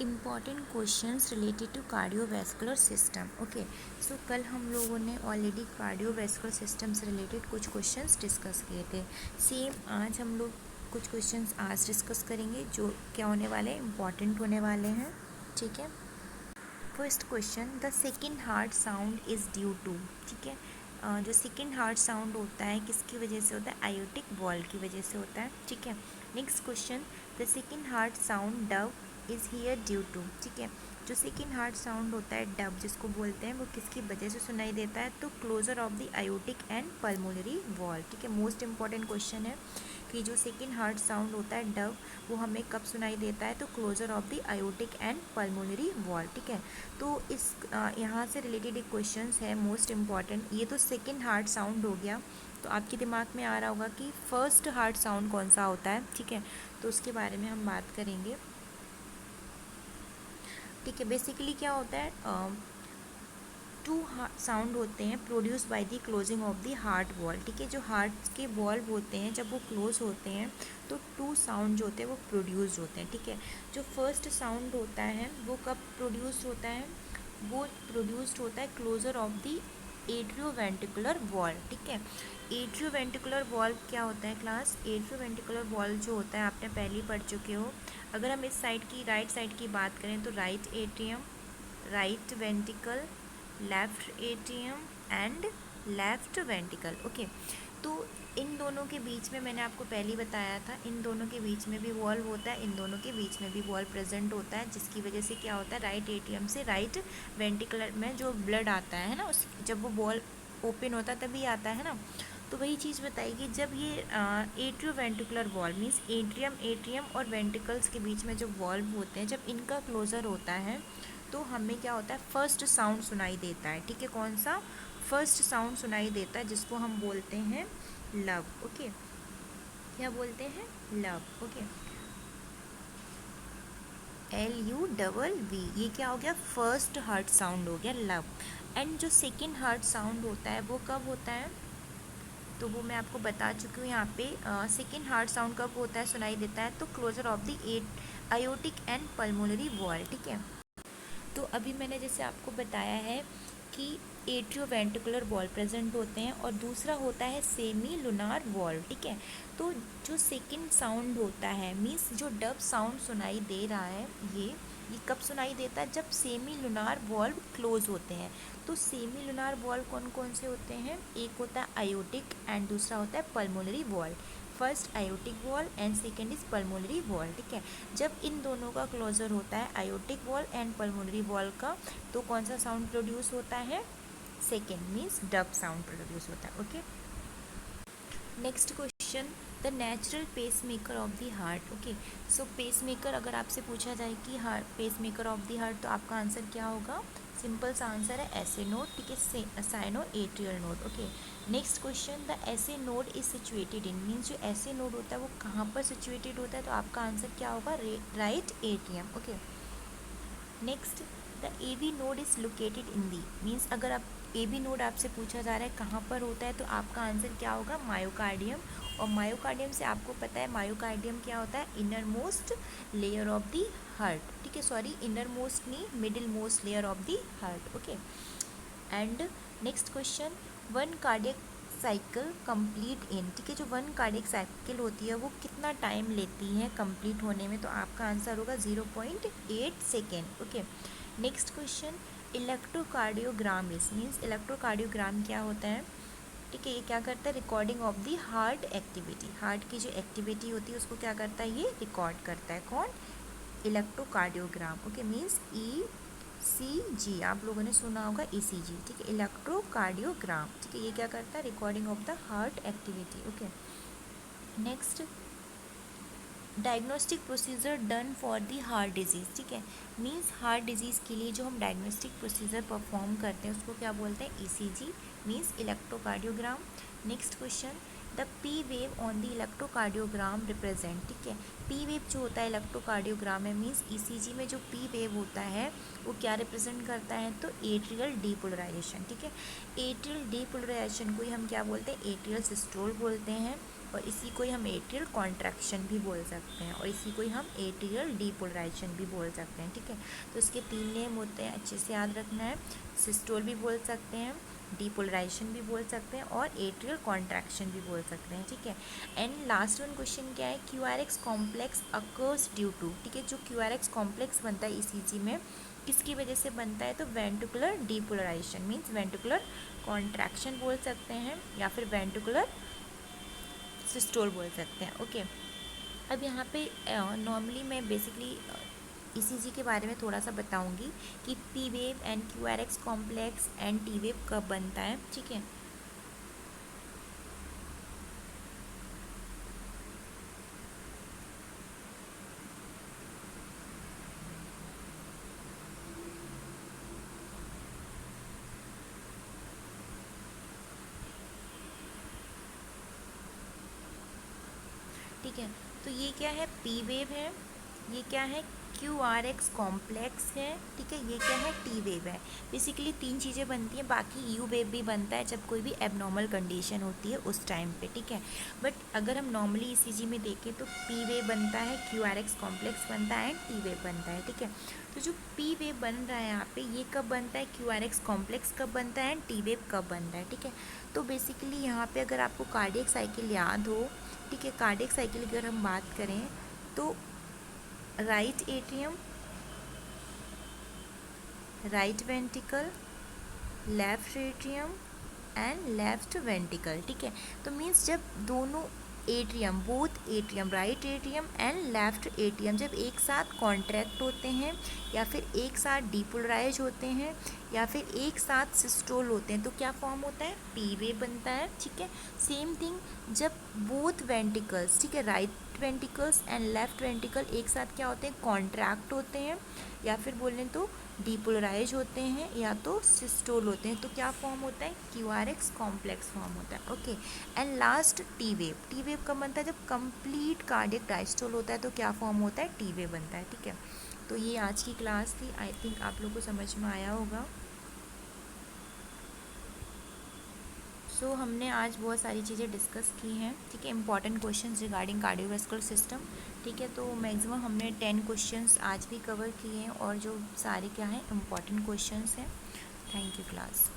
Important questions related to cardiovascular system. Okay, so कल हम लोगों ने ऑलरेडी कार्डियोवैस्कुलर सिस्टम से रिलेटेड कुछ क्वेश्चंस डिस्कस किए थे। सेम आज हम लोग कुछ क्वेश्चंस आज डिस्कस करेंगे जो क्या होने वाले हैं, इम्पॉर्टेंट होने वाले हैं। ठीक है, first question, the second heart sound is due to. ठीक है, जो सेकेंड हार्ट साउंड होता है किसकी वजह से होता है? आयोटिक वॉल्व की वजह से होता है। ठीक है, next question, the second heart sound dub is here due to. ठीक है, जो सेकेंड हार्ट साउंड होता है डब जिसको बोलते हैं, वो किसकी वजह से सुनाई देता है? तो closure of the aortic and pulmonary valve. ठीक है, मोस्ट इंपॉर्टेंट क्वेश्चन है कि जो सेकेंड हार्ट साउंड होता है डव, वो हमें कब सुनाई देता है? तो closure of the aortic and pulmonary valve. ठीक है, तो इस यहाँ से रिलेटेड एक क्वेश्चन है मोस्ट इम्पॉर्टेंट। ये तो सेकेंड हार्ट साउंड हो गया, तो आपके दिमाग में आ रहा होगा कि फर्स्ट हार्ट साउंड कौन सा होता है। ठीक है, तो उसके बारे में हम बात करेंगे। ठीक है, बेसिकली क्या होता है, टू साउंड होते हैं produce by the closing of the heart wall. ठीक है, जो हार्ट के वॉल्व होते हैं जब वो क्लोज होते हैं तो टू साउंड जो होते हैं वो प्रोड्यूस होते हैं। ठीक है, जो फर्स्ट साउंड होता है वो कब प्रोड्यूस होता है? वो प्रोड्यूस्ड होता है closure of the atrioventricular valve. ठीक है, एट्रियोवेंट्रिकुलर वॉल क्या होता है क्लास? एट्रियोवेंट्रिकुलर वॉल जो होता है आपने पहले ही पढ़ चुके हो। अगर हम इस साइड की राइट साइड की बात करें तो right atrium, right ventricle, left atrium and left ventricle. Okay, तो इन दोनों के बीच में मैंने आपको पहले ही बताया था, इन दोनों के बीच में भी वॉल्व होता है, इन दोनों के बीच में भी वॉल्व प्रेजेंट होता है, जिसकी वजह से क्या होता है, राइट एट्रियम से राइट वेंट्रिकुलर में जो ब्लड आता है ना, उस जब वो वॉल्व ओपन होता है तभी आता है ना। तो वही चीज़ बताइए, जब ये एट्रियोवेंट्रिकुलर वॉल्व मीन्स एट्रियम और वेंट्रिकल्स के बीच में जो वॉल्व होते हैं, जब इनका क्लोजर होता है तो हमें क्या होता है, फर्स्ट साउंड सुनाई देता है। ठीक है, कौन सा? फर्स्ट साउंड सुनाई देता है जिसको हम बोलते हैं लव। ओके, क्या बोलते हैं? लव। ओके, LUV, ये क्या हो गया? फर्स्ट हार्ट साउंड हो गया लव। एंड जो सेकेंड हार्ट साउंड होता है वो कब होता है? तो वो मैं आपको बता चुकी हूँ यहाँ पे। सेकेंड हार्ट साउंड कब होता है, सुनाई देता है? तो closure of the aortic and pulmonary valve. ठीक है, तो अभी मैंने जैसे आपको बताया है कि एट्रियोवेंट्रिकुलर वॉल्व प्रेजेंट होते हैं और दूसरा होता है सेमी लुनार वॉल्व। ठीक है, तो जो सेकंड साउंड होता है मीन्स जो डब साउंड सुनाई दे रहा है, ये कब सुनाई देता है? जब सेमी लुनार वॉल्व क्लोज होते हैं। तो सेमी लुनार वॉल्व कौन कौन से होते हैं? एक होता है आयोटिक एंड दूसरा होता है pulmonary valve. First aortic valve and second is pulmonary valve. ठीक है, जब इन दोनों का क्लोजर होता है aortic valve and pulmonary valve का, तो कौन सा साउंड प्रोड्यूस होता है? Second means dub sound produce होता है। Okay, next question, the natural pacemaker of the heart. Okay, so pacemaker अगर आपसे पूछा जाए कि heart pacemaker of the heart, तो आपका आंसर क्या होगा? सिंपल सा आंसर है एसए नोड। ठीक है, cyano atrial node. Okay, next question, the SA node is situated in, means जो एसए नोड होता है वो कहाँ पर सिचुएटेड होता है? तो आपका आंसर क्या होगा? Right atrium. Okay, next, the A B node is located in the, means अगर आप ए बी नोड आपसे पूछा जा रहा है कहाँ पर होता है, तो आपका आंसर क्या होगा? मायोकार्डियम। और मायोकार्डियम से आपको पता है मायोकार्डियम क्या होता है? Inner most layer of the heart. ठीक है, सॉरी, इनर मोस्ट नहीं, middle most layer of the heart. Okay, and next question, one cardiac cycle complete in. ठीक है, जो वन कार्डियक साइकिल होती है वो कितना टाइम लेती है कंप्लीट होने में? तो आपका आंसर होगा 0.8 second. Okay, next question, electrocardiogram is, means electrocardiogram क्या होता है? ठीक है, ये क्या करता है? Recording of the heart activity, heart की जो एक्टिविटी होती है उसको क्या करता है? ये रिकॉर्ड करता है। कौन? इलेक्ट्रोकार्डियोग्राम। ओके, मीन्स ECG, आप लोगों ने सुना होगा ECG। ठीक है, इलेक्ट्रोकार्डियोग्राम। ठीक है, ये क्या करता है? Recording of the heart activity. Okay, next, diagnostic procedure done for the heart disease. ठीक है, मीन्स हार्ट डिजीज़ के लिए जो हम डायग्नोस्टिक प्रोसीजर परफॉर्म करते हैं उसको क्या बोलते हैं? ECG, means electrocardiogram. Next question, the P wave on the electrocardiogram represent. ठीक है, पी वेव जो होता है इलेक्ट्रोकार्डियोग्राम में, मीन्स ECG में जो पी वेव होता है वो क्या रिप्रेजेंट करता है? तो एट्रियल डीपोलराइजेशन। ठीक है, एट्रियल डीपोलराइजेशन को ही हम क्या बोलते हैं? एट्रियल सिस्टोल बोलते हैं। और इसी को ही हम एट्रियल कॉन्ट्रैक्शन भी बोल सकते हैं, और इसी को ही हम एट्रियल डीपोलराइजेशन भी बोल सकते हैं, ठीक है। तो इसके 3 नेम होते हैं, अच्छे से याद रखना है। सिस्टोल भी बोल सकते हैं, डीपोलराइजेशन भी बोल सकते हैं, और एट्रियल कॉन्ट्रैक्शन भी बोल सकते हैं, ठीक है। एंड लास्ट वन क्वेश्चन क्या है, QRX complex occurs due to, ठीक है। जो QRX कॉम्प्लेक्स बनता है ECG में किसकी वजह से बनता है, तो ventricular depolarization means ventricular contraction बोल सकते हैं, या फिर वेंट्रिकुलर सिस्टोल बोल सकते हैं, ओके। अब यहाँ पे नॉर्मली मैं बेसिकली ECG के बारे में थोड़ा सा बताऊंगी कि P wave and QRX complex and T wave कब बनता है, ठीक है। ठीक है, तो ये क्या है, P वेव है, ये क्या है, QRX कॉम्प्लेक्स है, ठीक है, ये क्या है, T वेव है। बेसिकली 3 चीज़ें बनती हैं, बाकी U वेव भी बनता है जब कोई भी एबनॉर्मल कंडीशन होती है उस टाइम पे, ठीक है। बट अगर हम नॉर्मली ECG में देखें तो P वेव बनता है, QRX कॉम्प्लेक्स बनता है, T वेव बनता है, ठीक है। तो जो P वेव बन रहा है यहाँ पे, ये कब बनता है, QRX कॉम्प्लेक्स कब बनता है, T वेव कब बनता है, ठीक है। तो बेसिकली यहाँ पे अगर आपको कार्डियक साइकिल याद हो, ठीक है, कार्डियक साइकिल की अगर हम बात करें तो right atrium, right ventricle, left atrium and left ventricle, ठीक है। तो मीन्स जब दोनों atrium, both atrium, right atrium and left atrium जब एक साथ कॉन्ट्रैक्ट होते हैं, या फिर एक साथ डीपोलराइज होते हैं, या फिर एक साथ सिस्टोल होते हैं, तो क्या फॉर्म होता है, P वेव बनता है, ठीक है। सेम थिंग जब बोथ वेंट्रिकल्स, ठीक है, right ventricles and left ventricle एक साथ क्या होते हैं, कॉन्ट्रैक्ट होते हैं, या फिर बोलें तो डीपोलराइज होते हैं, या तो सिस्टोल होते हैं, तो क्या फॉर्म होता है, QRX कॉम्प्लेक्स फॉर्म होता है, okay. And last T wave, T wave कब बनता है, जब कंप्लीट कार्डियक डायस्टोल होता है, तो क्या फॉर्म होता है, T वेव बनता है, ठीक है। तो ये आज की क्लास थी, आई थिंक आप लोग को समझ में आया होगा। सो हमने आज बहुत सारी चीज़ें डिस्कस की हैं, ठीक है, important questions regarding cardiovascular system, ठीक है। तो मैक्सिमम हमने 10 क्वेश्चंस आज भी कवर किए हैं, और जो सारे क्या हैं, इंपॉर्टेंट क्वेश्चंस हैं। Thank you class.